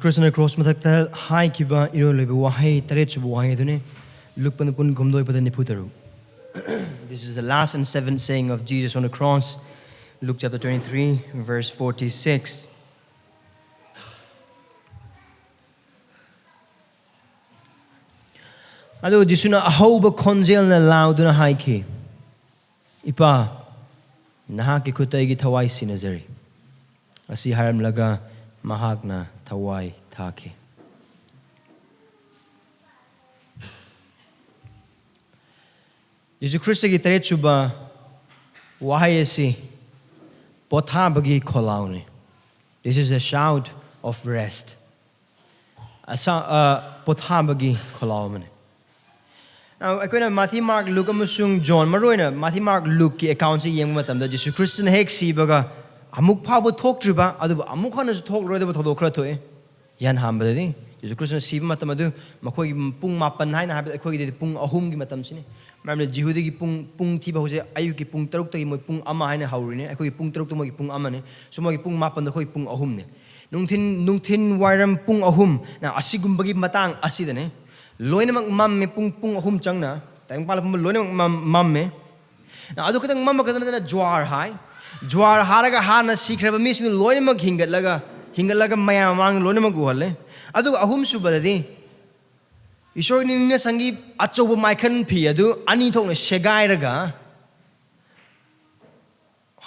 Christian cross mathakta haikhi irolebe wahai taretsubu wahai dune lukpan pun gomdoi pada niputaru. This is the last and seventh saying of Jesus on the cross. Luke chapter 23, verse 46. Aduga Jisuna ahouba khonjenna laoduna haikhi. Ipa nahakki khutta eigi thawai sinnajari. Asi hairamlaga mahakna thawai thakhi. Jesus Christ ki taretsuba wahai asi pothabagi kholauni. This is a shout of rest. Pothabagi kholauni. Now, akoina Matthew, Mark, Luke, amasung John maroina Matthew, Mark, Luke ki account si yeng matamda Jesus Christ na hek sibaga amuk phabo thoktriba aduba amuk hana su thok roida ba thodokra thoe yan hambadadi Jesus Christ na siba matam adu makhoi pung mapan haina habi akhoi de pung ahum gi matam sini mamle jihudi gi pung thiba hose ayu ki pung taruk tagi moi pung ama haina haurine akhoi pung taruk to moi pung ama ne so moi pung mapan da khoi pung ahum ne nungthin wairam pung ahum na asigumbagi matang asidane loinamak mamme pung ahum changna tayong pala pum loinamak mamme na adu katang mamma katana jwar hai jwar haraga hana sikraba mising loinamak hingatlaga mayam mang loinamak guhalle adu ahum subadadi ishor ni na sangi achoba maikhan phi adu ani thokna segairaga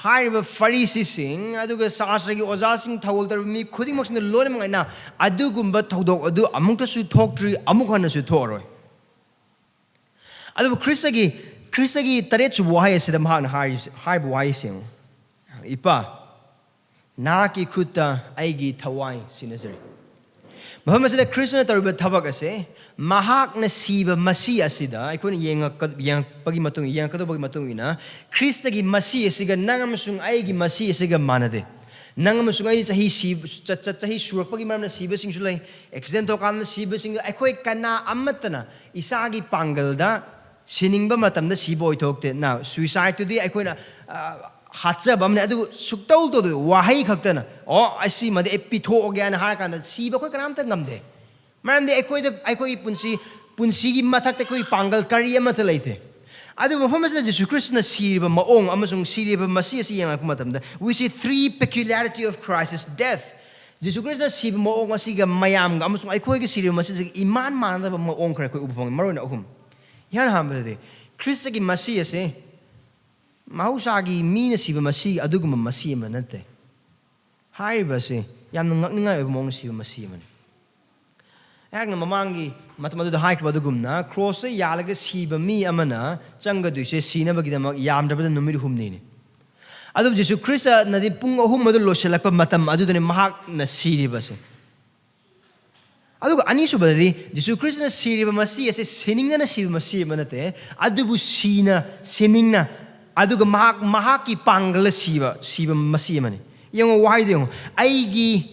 hariba farisi sing aduga sasra gi oja sing thawol tar mi khuding mak sing loinamak na adu gumba thodok adu amukta su thoktri amukhana su thoroi adu kristagi taret chu wahai asida mahakna hai wahai sing ipa nahakki khutta eigi thawai sinnajari maham asida krishna taruba thabak ase mahakna siba masi asida aikon yang pagi matung ina kristagi masi asiga nangamasung eigi masi asiga manade nangamasung ai chahi surak pagi maramna siba sing sulai accident to kan siba sing aikoi kana amatana isagi pangalda siningba matamda siba oithokte now suicide to di aikoina hatsa bamne adu suktau to wahai khaktana asi made epitho ogyan har kan siba khoi kanam ta ngamde maram de aikoi punsi gi mathak te koi pangal kari ama ta leite adu mafam asna Jesus Christ na siriba maong amasung siriba masi asi yang aku matamda we see three peculiarity of Christ's death. Jesus Christ na siriba maong asi ga mayam ga amasung aikoi gi siriba masi iman manada ba maong khra koi upang marona ahum yan hambade Christ gi masi ase mahusagi mina siba masi aduguma masi manate haiba se yam ngakningai mong siba masi man agna mamangi matamadu da haik badugumna cross yalaga siba mi amana changa duise sina bagidama yamdabada numir humni ne adu Jesus Christ nadi pung ahum madu loselakpa matam adu dane mahak na siriba se adu ani subadi Jesus Christ na siriba masi ase siningna na siba masi manate adubu sina siningna aduga mahaki pangala siba masi mani yang wahai de aigi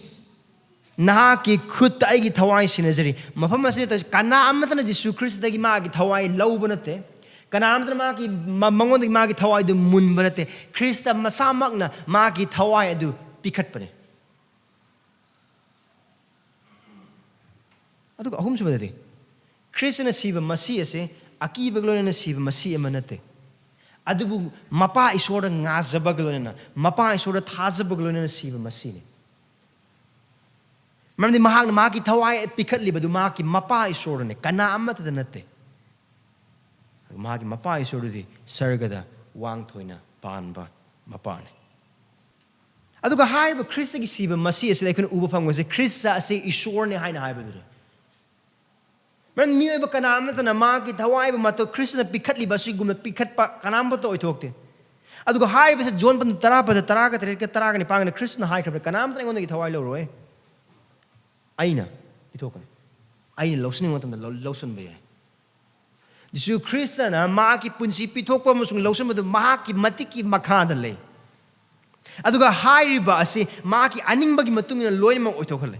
nahakki khutta eigi thawai sinnajari mafam ase ta kana amatana Jesus Christ dagi magi thawai laubanate kana amatana magi mangon dagi magi thawai du munbanate Christ masamakna magi thawai adu pikhatpane aduga ahum subadati Christ na siba masi ase aki baglona siba masi amanate adubu mapa isora ngazabaglona mapa isora thazabaglona siba masine mamdi mahakna maki thawai pikhatli badu maki mapa isora ne kana amata danate maki mapa isora di sargada wang thoina panba mapa ne aduga haiba Christ gi siba masi ase lekun uba phangwase Christ ase isor ne haina haibadu man miyoiba kana amata na maki thawai ba mato Christ na pikhatli basi gumna pikhat pa kanam ba to oithokte aduga haiba se John pan tara pa tara ka tere ka tara ka ni pangna Christ na hai khra kanam tra ngon gi thawai lo roi aina itokan aina losning matam da loson ba Jesus Christ na maki punsi pithok pa musung loson ba maki matiki makha da le aduga haiba ase maki aning bagi matung na loin ma oithokhale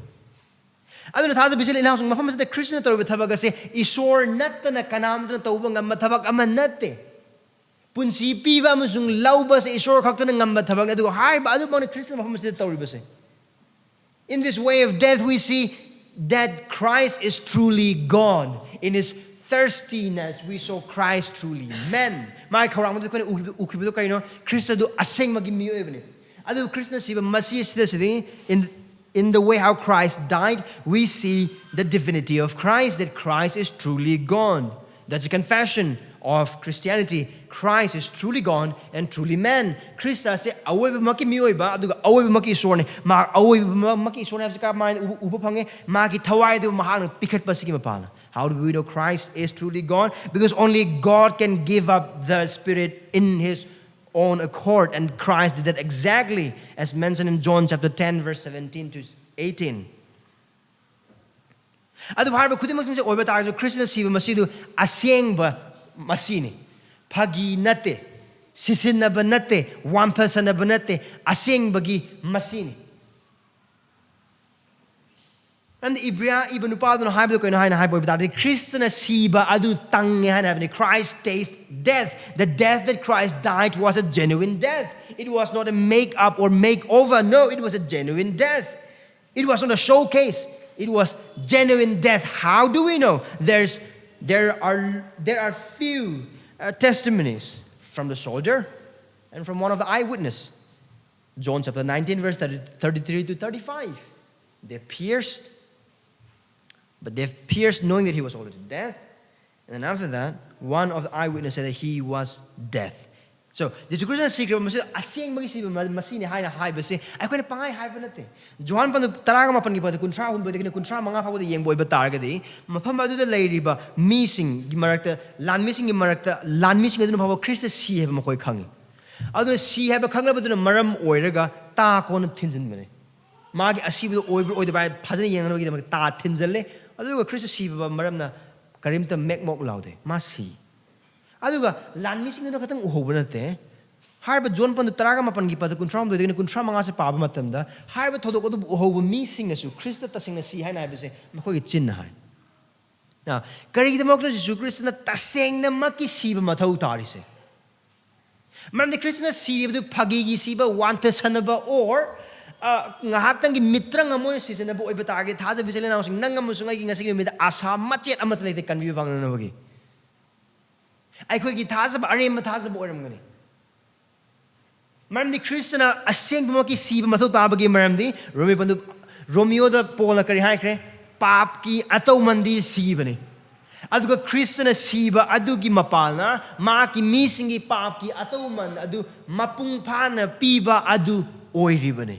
aduna thaza bisel ilang mafam sa Christian to thabag ase isor natna kanam na tawba ngam thabag aman natte punsi piba musung lauba sa isor khakta ngam thabag adu haiba adu mon Christian mafam sa tawri base. In this way of death, we see that Christ is truly God. In His thirstiness, we saw Christ truly. Men, my karang mo ko ukibito kayo no. Krista do aseng maging miyo even. Ado Krista siba masi sida in the way how Christ died, we see the divinity of Christ, that Christ is truly God. That's a confession of Christianity. Christ is truly God and truly man. Krista say away maki miyo ba aduga away maki isone ma away maki isone have ka mind upapange maki thawai do mahang pikat pasiki mapala. How do we know Christ is truly God? Because only God can give up the Spirit in His own accord, and Christ did that exactly as mentioned in John chapter 10 verse 17 to 18. Adu harba khudimak sin se oiba tar so Christian siba masidu asengba masini phagi nate sisinna ba nate 1% ba nate asengbagi masini. And Ibria ibn Upadon Haibu Koina Haibu that the Christian Siba Adu Tangi Hanabni, Christ tastes death. The death that Christ died was a genuine death. It was not a make-up or makeover. No, it was a genuine death. It was not a showcase. It was genuine death. How do we know? There are few testimonies from the soldier and from one of the eyewitnesses. John chapter 19 verse 33 to 35. They pierced. But they've pierced knowing that he was already dead. And then after that, one of the eyewitnesses said that he was dead. So, this is a secret. Asing magisiba masini hai na hai basi. Ay ko na pangai hai banate. Johan panu taraga mapan gipa kuntra hun bade kuntra manga pa bade yeng boy batarga di. Mapam adu de lady ba missing gimarakta lan missing adu na pa Christ si have makoy khangi. Adu si have khangla badu na maram oiraga ta ko na thinjin mane. Magi asibu oiber oider ba phajani yeng no gi da ta thinjalle. Aduga Christ siba maramna karimta mekmok laude masi aduga lanmi sing no khatang uhoba nate harba John pandu taraga mapan gi padu kuntram do degni kuntra manga se paba matamda harba thodok odu uhoba mi sing na su Christ ta sing na si hai na bese makoi chin na hai na kari gi demok Jesus Christ na taseng na maki siba mathau tari se maram de Christ na siba du phagi gi siba wanta sanaba or ngahaktangi mitra ngamoy sisena bo iba target haza bisele na sing nangam sungai gi ngasig mi asa macet amat lete kan bi bang na bagi ai khoi gi thaza ba are ma thaza bo ram ngani maram di Kristna aseng bo ki siba matho ta bagi maram di Romeo da pola kari hai kre pap ki atau mandi siba ni aduga Kristna siba adugi mapalna ma ki misingi pap ki atau man adu mapung phana piba adu oiri bane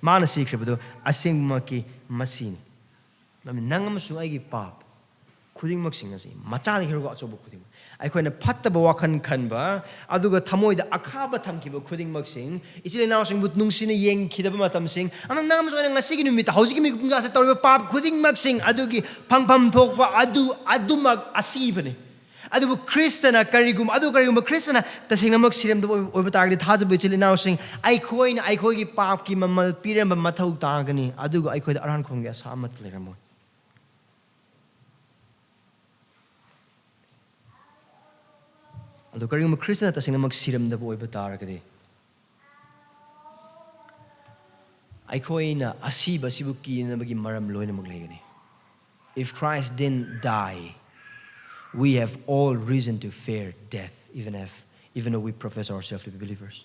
Mana secret bedo asing maki masin. Mami nangam sungai gi pap. Kuding maksing asi. Maca ni hero acho bo kuding. Ai ko na phatta ba wakan khan ba aduga thamoi da akhaba thamki ba kuding maksing. Isile naw sing but nung sine yeng khidaba matam sing. Amang nangam sungai ngasi gi numit hausi gi mi pungga sa tor pap kuding maksing adugi phangpham thok ba adu mag asi bane. Adu Kristna karigum Kristna tasing namak siram do oiba target thaja bichili naw sing ai khoi gi pap ki mamal piram ba mathau tagani adu ai khoi da aran khong ga samat leramo adu karigum Kristna tasing namak siram do oiba targadi ai khoi na asiba sibuki na bagi maram loina maglegani. If Christ didn't die, we have all reason to fear death, even though we profess ourselves to be believers.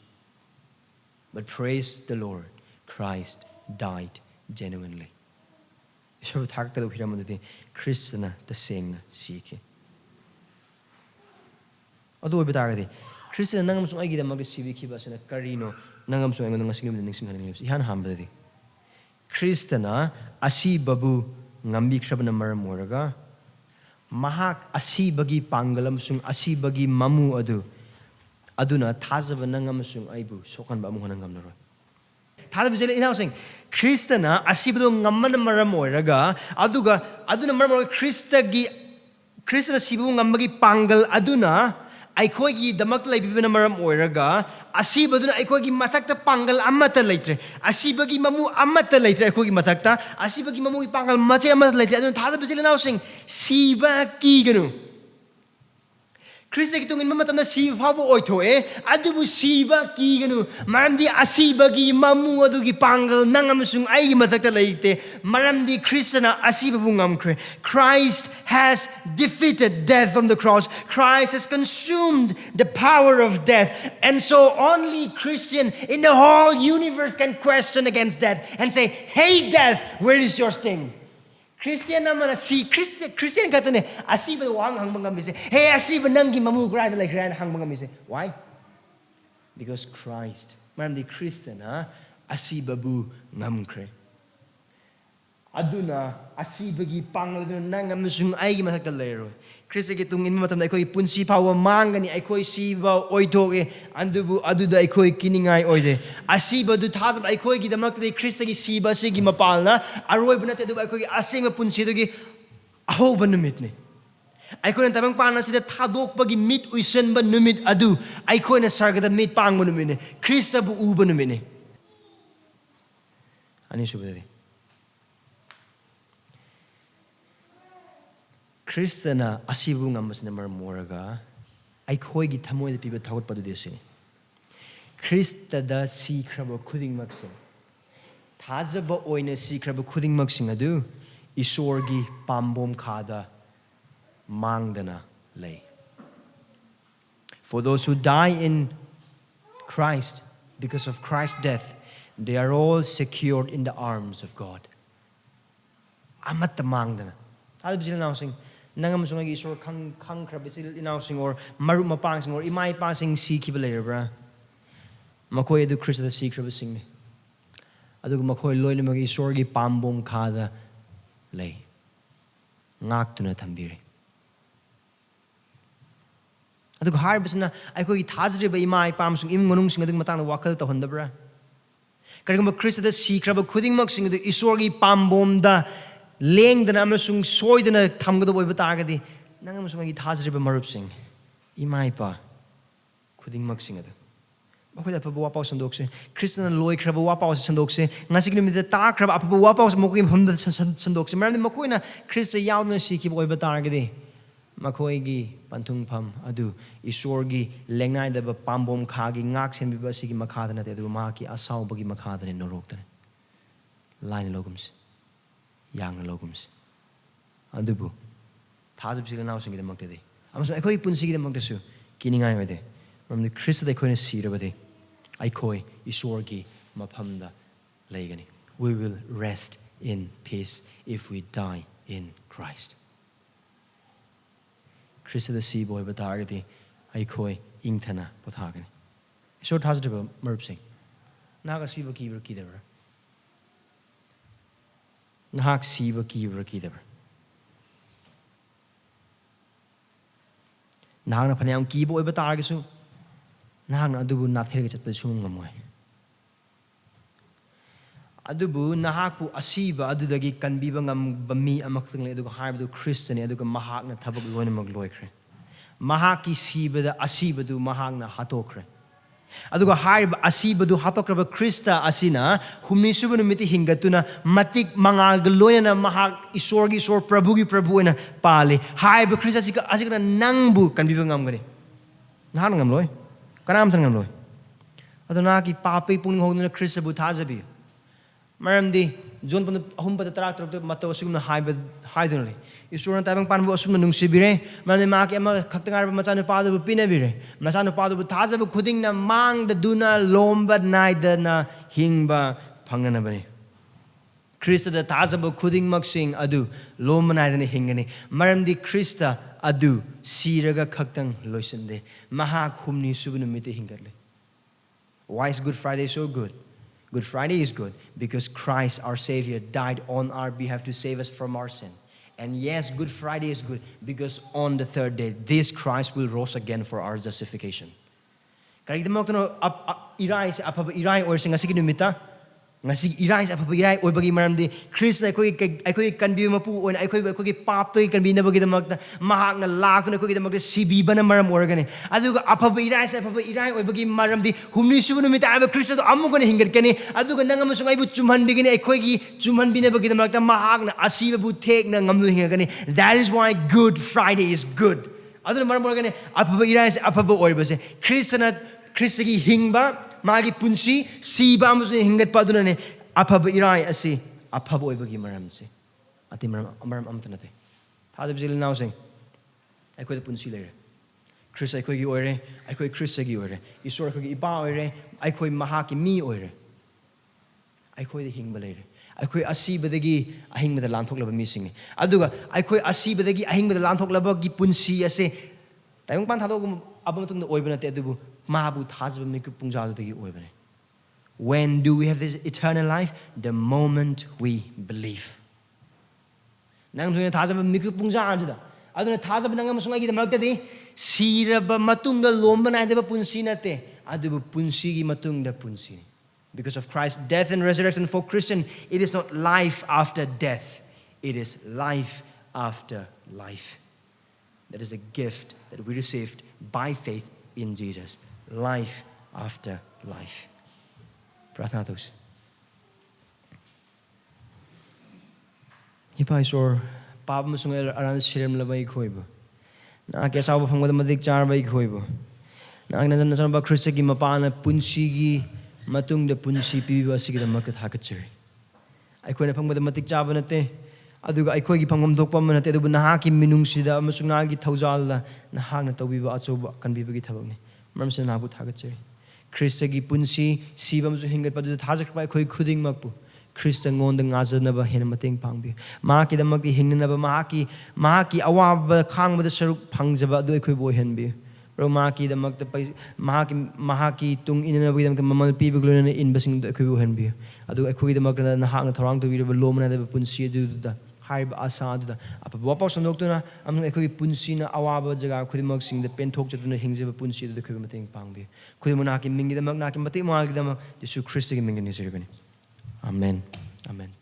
But praise the Lord, Christ died genuinely. So thakka do hiram de Kristna the sing sike. Adu betagadi Kristna nangam sung ai gi da mag sibi ki basana karino nangam sung ai nang singim ning sing haning lips ihan hambadi. Kristna asi babu ngambi khrabana maram moraga mahak asi bagi pangalam sung asi bagi mamu aduna thazaba nangam sung aibu sokan ba mu hanangam naro thada bijele ina sing Kristna asi badu ngamman maram oiraga aduna maram Kristna sibu ngambagi pangal aduna aikhoi gi damak laibibena maram oiraga asi baduna aikhoi gi mathakta pangal amata leitre asi bagi mamu amata leitre aikhoi gi mathakta asi bagi mamu gi pangal mache amata leitre aduna thada bisile naw sing siba ki ganu Krista ki tungin mamatanda siba phabo oithoe adubu siba ki ganu maramdi asiba gi mamu adugi pangal nangamusung ai mathakta leite maramdi Krista na asiba bu ngamkre. Christ has defeated death on the cross. Christ has consumed the power of death, and so only Christian in the whole universe can question against death and say, "Hey death, where is your sting?" Christian naman Christian katane asiba wang hang mga mise. Hey asiba nangi mamu grada like ran hang mga mise. Why? Because Christ. Maram di Christian asiba bu ngamkre. Aduna asiba gi pangal nangam sung ai gi mathak lero. Christ ki tungin matam na ikoi punsi pawa mangani ikoi siba oitoge andubu aduda ikoi kiningai oide asiba du thazab ikoi gi damak de Christ gi siba se gi mapalna aroi bunate du ikoi asing punsi du gi ahouba numit ne ikoi na tabang pana sida thadok pa gi mit uisen ba numit adu ikoi na sarga da mit pang numit ne Christ bu uba numit ne ani subade Kristana asibu ngamas na marmoraga ay khoi gi thamoi de piba thawat padu desini Krista da si khraba khuding maksin thazaba oina si khraba khuding maksin adu isor gi pambom khada mangdana lay. For those who die in Christ because of Christ's death, they are all secured in the arms of God. Amat mangdana alib sila nausing nangam sungai isor khang krabisil inausing or maru mapangsing or imai pasing si kibalera bra makoi edu Krista da si krabasing ne adu makoi loile magi isor gi pambom khada lay ngak tuna thambire adu har bisna aikoi gi thajre ba imai pamsung im ngonung sing adu matang wakal ta honda bra karigum Krista da si kraba khuding mak sing adu isor gi pambom da leng dana amasung soy dana thamgado boy batagadi nang amasung gi thajriba marup sing imai pa khuding mak sing adu makoy pa wa paw sandok se Kristna loi kraba wa paw sandok se ngasi gi mi ta kraba pa wa paw mokim humda sandok se maram makoy na Krista yaudna si ki boy batagadi makoy gi panthung pham adu isor gi lengnai da ba pambom kha gi ngak sen bi ba si gi makha dana te adu ma ki asaw ba gi makha dana norok dana line logums yang logums andubu thazab sila naw singi damak de amso ekoi punsi gi damak desu kiningai wede from the Christ de koina sira bade aikoi isor gi maphamda leigani. We will rest in peace if we die in Christ. Christ the sea boy batagati aikoi ingthana pothagani isor thazab merb sing naga siba ki ber ki debra nahak siba kibra kidabar nahak na phanayam kibo oiba targisu nahak na adubu nathirga chatpa sum ngamoy adubu nahak pu asiba adudagi kanbiba ngam bami amaktang le aduga haibadu Christian aduga mahak na thabak loina magloikre mahak ki siba da asiba du mahak na hatokre aduga haib asiba du hatokraba Krista asina humni suba numiti hingatuna matik mangal galoina na mahak isor gi isor prabhu gi prabhu na pale haib Krista asika nangbu kan biba ngam gani nahan ngam loy kanam tan ngam loy aduna ki papai pung hogna Krista bu thajabi maramdi jon pun ahum pada tarak tarak mato sugna haidunli isor tabang panbu asumna nungsibire mane ma ki ama khaktangar machanu padu pinabire machanu padu thajabu khuding na mang da duna lomba naida na hingba phangana bani Krista da thajabu khuding maksing adu lomba naida na hingani maramdi Krista adu siraga khaktang loisande maha khumni subnu mite hingarle. Why is Good Friday so good? Good Friday is good because Christ our Savior died on our behalf to save us from our sin. And yes, Good Friday is good because on the third day, this Christ will rise again for our justification. Kaya kita mga iray sa apaba iray or sa ngasig numita, ngasig iray sa apaba iray or bagi maramdi Chris na ako'y kanbi mapuon, ako'y paptoy kanbi na bagi magta mahak na lako na ako'y magta sibiba na maram or gani. Aduga apaba iray sa apaba iray or bagi maramdi humnisu numita aba Chris na amo ko na hingat kani. Aduga nangamusong ay bu chumhan bigini ako'y chumhan bina bagi magta mahak na asiba butek na ngamnu hingat kani. That is why Good Friday is good. aduna maram organe aphaba irai se aphaba oibase Kristagi hingba magi punsi siba amusu hingat pa aduna ne aphaba irai ase aphaba oibagi maram se ati maram amta nate thada bijil now sing aikoi da punsi leire Chris aikoi gi oire aikoi Kristagi oire isor ko gi iba oire aikoi mahaki mi oire aikoi da hingba leire aikoi asibadagi ahingba da lanthok laba mi sing aduga aikoi asibadagi ahingba da lanthok laba gi punsi ase tayong pan thado abang tung da oiba nate adubu mahabu thazba mi ku pungjadu dagi oiba ne when do we have this eternal life the moment we believe nang thung thazba mi ku pungjadu da aduna thazba nang sungai gi da makta di siraba matungda lomba na deba punsi nate adubu punsi gi matungda punsi because of Christ's death and resurrection for Christian it is not life after death it is life after life that is a gift that we received by faith in Jesus life after life प्रार्थना दोस हिपाइसोर पाप मसुंग अरान शिरम लबाई खोइबो ना के साव फंगद मदिक चार by खोइबो ना नजन नजन बा Christ की मपान पुंसी की मतुंग the पुंसी पीबो सिगिद मक थाकचरी अखोइना फंगद मदिक चाब नते अदुगा अखोइ की फंगम दोकपम नते अदुबु नहा की मिनुंगसिदा अमसुंग ना की थौजाल नहा न तौबिबो अचोबा कनबिबगी थबगनि मरमसे नाबु थाकचरी ख्रिस्ट की पुंसी सीबमसु हिंगत पदु थाजकपा अखोइ खुदिंग मकपु Christ ngond ngazanaba hen mateng pangbi ma ki damakti hingnaba ma ki awab khangba saruk phangjaba adu akhoi bo henbi ro ma ki damakta ma ki tung inna bi damakta mamal pi bi glona in basing akhoi bo henbi adu akhoi damakta na hang thorang to bi lomna da punsi adu da haib asa adu da apa wapaw sandoktuna amung akhoi punsi na awaba jaga khudimak sing da pen thok jaduna hingjaba punsi adu akhoi mateng pangbi khudimuna ki mingi damak na ki mati mal ki damak Jesu Christ ki mingi ni siribani Amen. Amen.